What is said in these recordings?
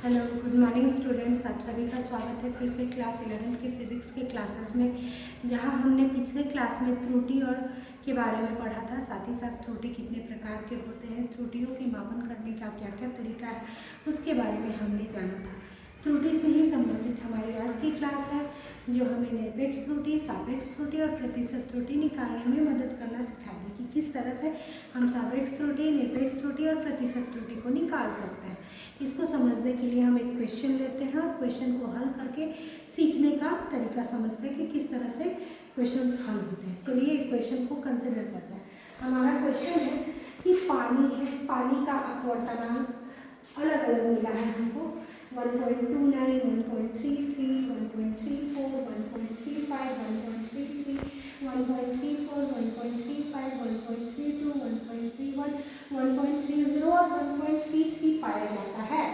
Hello, good morning students. आप सभी का स्वागत है फिर से क्लास 11th की फिजिक्स के क्लासेस में, जहां हमने पिछले क्लास में त्रुटि और के बारे में पढ़ा था। साथ ही साथ त्रुटि कितने प्रकार के होते हैं, त्रुटियों की मापन करने का क्या क्या तरीका है, उसके बारे में हमने जाना था। त्रुटि से ही संबंधित हमारी आज की क्लास है, जो हमें निरपेक्ष त्रुटि, सापेक्ष त्रुटि और प्रतिशत त्रुटि निकालने में मदद करना सिखाएगी कि किस तरह से हम सापेक्ष त्रुटि, निरपेक्ष त्रुटि और प्रतिशत त्रुटि को निकाल सकते हैं। इसको समझने के लिए हम एक क्वेश्चन लेते हैं और क्वेश्चन को हल करके सीखने का तरीका समझते हैं कि किस तरह से क्वेश्चंस हल होते हैं। चलिए एक क्वेश्चन को कंसिडर करते हैं। हमारा क्वेश्चन है कि पानी है, पानी का अपवर्तनांक अलग अलग मिला है हमको 1.29, 1.33, 1.34, 1.35, 1.33, 1.34, 1.35, 1.32, 1.31, 1.30 और 1.33 पाया जाता है।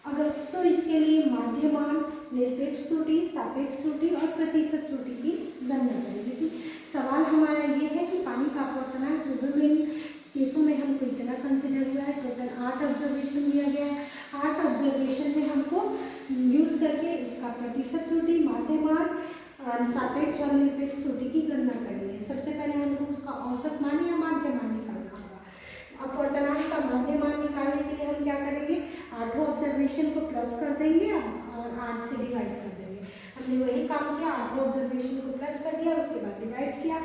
अगर तो इसके लिए माध्यमान, निरपेक्ष त्रुटि, सापेक्ष त्रुटि और प्रतिशत त्रुटि की गणना करेंगे। कि सवाल हमारा ये है कि पानी का अपवर्तनांक विभिन्न केसों में हमको इतना कंसिडर हुआ है। टोटल 8 ऑब्जर्वेशन दिया गया है। 8 ऑब्जर्वेशन में हमको यूज करके इसका प्रतिशत त्रुटि, माध्यमान, सापेक्ष और निरपेक्ष त्रुटि की गणना करनी है। सबसे पहले हमको उसका औसत मान या माध्यमान निकालना होगा। अपवर्तनांक का माध्यमान निकालने के लिए हम क्या करेंगे, 8 ऑब्जर्वेशन को प्लस कर देंगे और 8 से डिवाइड कर देंगे। हमने वही काम किया, 8 ऑब्जर्वेशन को प्लस कर दिया, उसके बाद डिवाइड किया।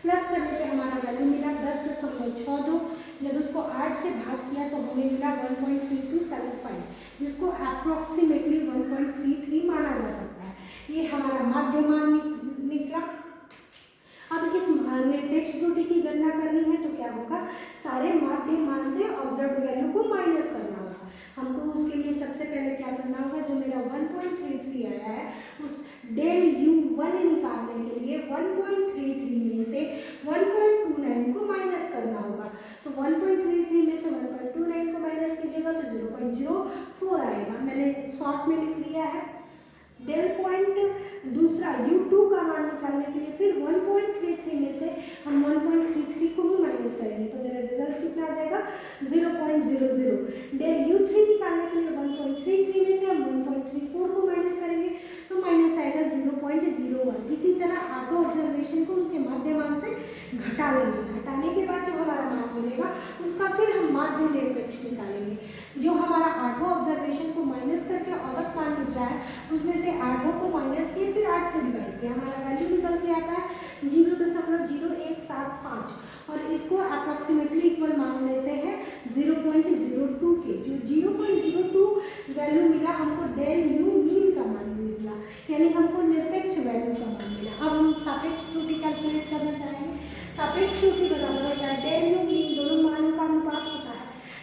प्लस करने पे हमारा वैल्यू मिला 10.62। जब उसको 8 से भाग किया तो हमें मिला 1.3275, जिसको अप्रोक्सीमेटली 1.33 माना जा सकता है। ये हमारा माध्यमान निकला। अब इस निरपेक्ष त्रुटि की गणना करनी है तो क्या होगा, सारे माध्यमान से ऑब्जर्व वैल्यू को माइनस करना होगा। हमको उसके लिए सबसे पहले क्या करना होगा, जो मेरा 1.33 आया है उस डेल U1 निकालने के लिए 1.33 में से 1.29 को माइनस करना होगा। तो 1.33 में से 1.29 को माइनस कीजिएगा तो 0.04 आएगा। मैंने शॉर्ट में लिख दिया है। डेल पॉइंट दूसरा U2 का मान निकालने के लिए फिर 1.33 में से हम 1.33 को ही माइनस करेंगे तो मेरा रिजल्ट कितना आ जाएगा, 0.00। डेल U3 निकालने के लिए 1.33 में से हम 1.34 को माइनस करेंगे तो माइनस आएगा 0.01। इसी तरह 8 ऑब्जर्वेशन को उसके माध्यमान से घटा लेंगे। घटाने के बाद जो हमारा मान मिलेगा उसका फिर हम माध्य निरपेक्ष निकालेंगे। जो हमारा 8 ऑब्जर्वेशन को माइनस करके औसत मान निकल रहा है उसमें से 8 को माइनस किए फिर 8 से डिवाइड किया, हमारा वैल्यू निकल के आता है 0.0175 और इसको अप्रॉक्सीमेटली इक्वल मान लेते हैं 0.02 के। जो 0.02 वैल्यू मिला हमको डेल U मीन का मान निकला, यानी हमको निरपेक्ष वैल्यू का मान मिला। अब हम सापेक्ष त्रुटि कैलकुलेट करना चाहेंगे। सापेक्ष त्रुटि बराबर होता है डेल U मीन, दोनों मानों का अनुपात होता है।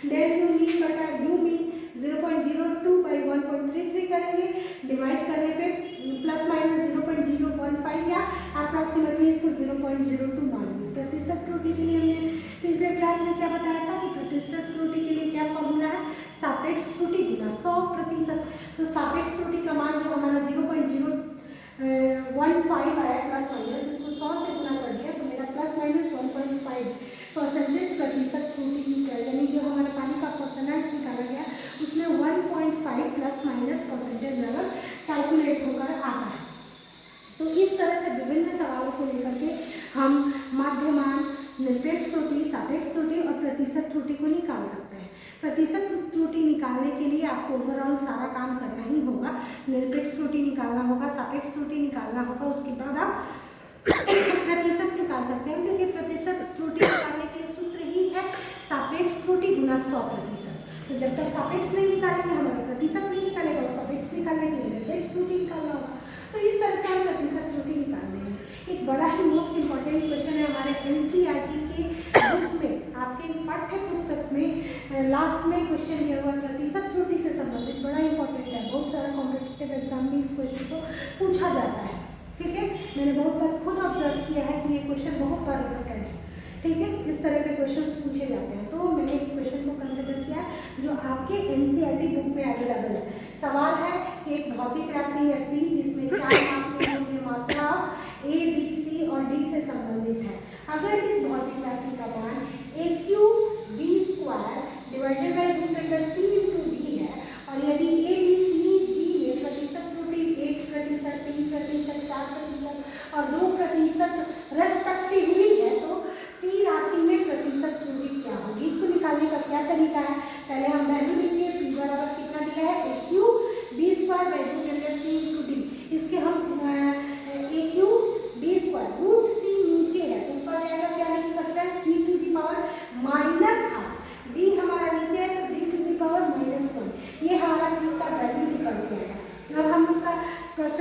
डेल U मीन बटा U मीन 0.02 by 1.33 करेंगे, डिवाइड करने पे प्लस माइनस 0.015 या अप्रॉक्सीमेटली इसको 0.02 मान लिया। प्रतिशत त्रुटि के लिए हमने पिछले क्लास में क्या बताया था कि प्रतिशत त्रुटि के लिए क्या फॉर्मूला है, सापेक्ष त्रुटि गुना 100%। तो सापेक्ष त्रुटि का मान जो हमारा 0.015 आया प्लस माइनस, इसको 100 से गुना कर दिया तो मेरा प्लस माइनस 1.5% प्रतिशत त्रुटि निकला। यानी जो हमारा पानी का अपवर्तनांक निकाला गया उसमें 1.5 plus minus percentage level calculate होकर आता है। तो इस तरह से विभिन्न सवालों को लेकर के हम माध्यमान, निरपेक्ष त्रुटि, सापेक्ष त्रुटि और प्रतिशत त्रुटि को निकाल सकते हैं। प्रतिशत त्रुटि निकालने के लिए आपको ओवरऑल सारा काम करना ही होगा। निरपेक्ष त्रुटि निकालना होगा, सापेक्ष त्रुटि निकालना होगा, उसके बाद आप प्रतिशत निकाल सकते हैं, क्योंकि प्रतिशत त्रुटि निकालने के लिए सूत्र ही है सापेक्ष त्रुटि गुना 100%। तो जब तक सापेक्ष नहीं निकालेंगे हमारा प्रतिशत नहीं निकालेगा और सापेक्ष निकालने के लिए निरपेक्ष त्रुटि निकालना होगा। तो इस तरह से हम प्रतिशत त्रुटि निकाल लेंगे। एक बड़ा ही मोस्ट इंपॉर्टेंट क्वेश्चन है हमारे NCERT के बुक में, आपके पाठ्य पुस्तक में लास्ट में क्वेश्चन दिया हुआ प्रतिशत त्रुटि से संबंधित, बड़ा इंपॉर्टेंट है। बहुत सारा कॉम्पिटिटिव एग्जाम में इस क्वेश्चन को पूछा जाता है। ठीक है, मैंने बहुत बार खुद ऑब्जर्व किया है कि ये क्वेश्चन बहुत बार रिपीटेड है। ठीक है, इस तरह के क्वेश्चंस पूछे जाते हैं। तो मैंने एक क्वेश्चन को कंसिडर किया जो आपके NCERT बुक में अवेलेबल है। सवाल है कि एक भौतिक राशि है P जिसमें 4 मापने योग्य मात्रा A, B, C और D से संबंधित है। अगर इस भौतिक राशि का मान AQ B² divided by root under C into D है और यदि A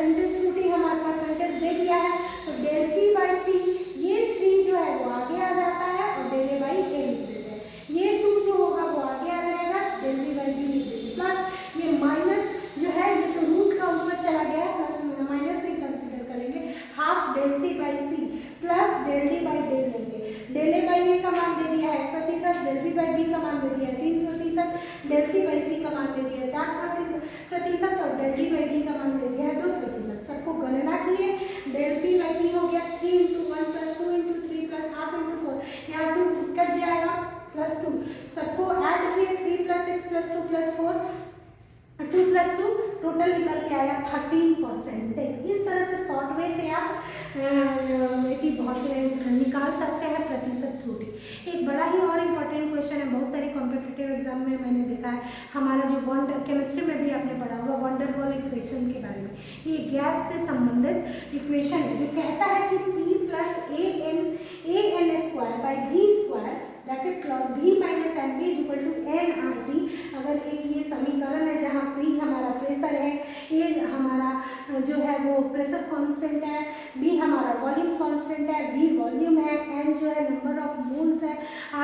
परसेंटेज त्रुटि हमारे परसेंटेज दे दिया है, तो डेल पी बाई पी, ये 3 जो है वो आगे आ जाता है और डेल ए बाई ए लिख देते हैं। ये 2 जो होगा वो आगे आ जाएगा, डेल बी बाई बी लिख देंगे, प्लस ये माइनस जो है ये तो रूट का ऊपर चला गया है, प्लस माइनस नहीं कंसिडर करेंगे, half del C by C plus del D by del लेंगे। डेल ए बाई ए का मान दे दिया है 1%, डेल बी बाई बी का मान दे दिया है 3%, डेल सी बाई सी का मान दे दिया है 4% और डेल डी बाई डी का मान दे दिया है 2%। सबको गणना किए, डेल पी बाई पी हो गया 3 × 1 + 2 × 3 + ½ × 4, यहाँ 2 कट जाएगा +2, सबको ऐड किए 3 + 6 + 2 + 4, 2 + 2 टोटल निकल के आया 13%। इस तरह से शॉर्ट वे से आप बहुत निकाल सकते हैं प्रतिशत त्रुटि। एक बड़ा ही और इम्पोर्टेंट क्वेश्चन है, बहुत सारे कॉम्पिटिटिव एग्जाम में मैंने देखा है, हमारा जो केमिस्ट्री में भी आपने पढ़ा होगा वॉन डेर वाल इक्वेशन के बारे में। ये गैस से संबंधित इक्वेशन है जो कहता है कि P + an² bracket clause V - mP = nRT। अगर एक ये समीकरण है जहाँ P हमारा प्रेशर है, A हमारा जो है वो प्रेशर कांस्टेंट है, B हमारा वॉल्यूम कांस्टेंट है, V वॉल्यूम है, N जो है नंबर ऑफ मोल्स है,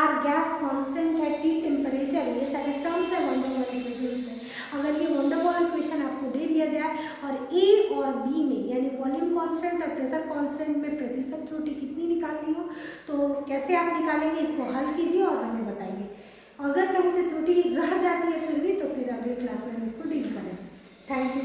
R गैस कांस्टेंट है, T टेम्परेचर, ये सारे टर्म्स है वॉन डेर वाल इक्वेशन में। अगर ये वॉन डेर वाल इक्वेशन आपको दे दिया जाए और A और B में यानी वॉल्यूम कांस्टेंट और प्रेशर कांस्टेंट में प्रतिशत त्रुटि कितनी निकालनी हो, तो कैसे आप निकालेंगे, इसको हल कीजिए और हमें बताइए। अगर कहीं से त्रुटि रह जाती है फिर भी, तो फिर अगले क्लास में हम इसको डील करेंगे। Thank you.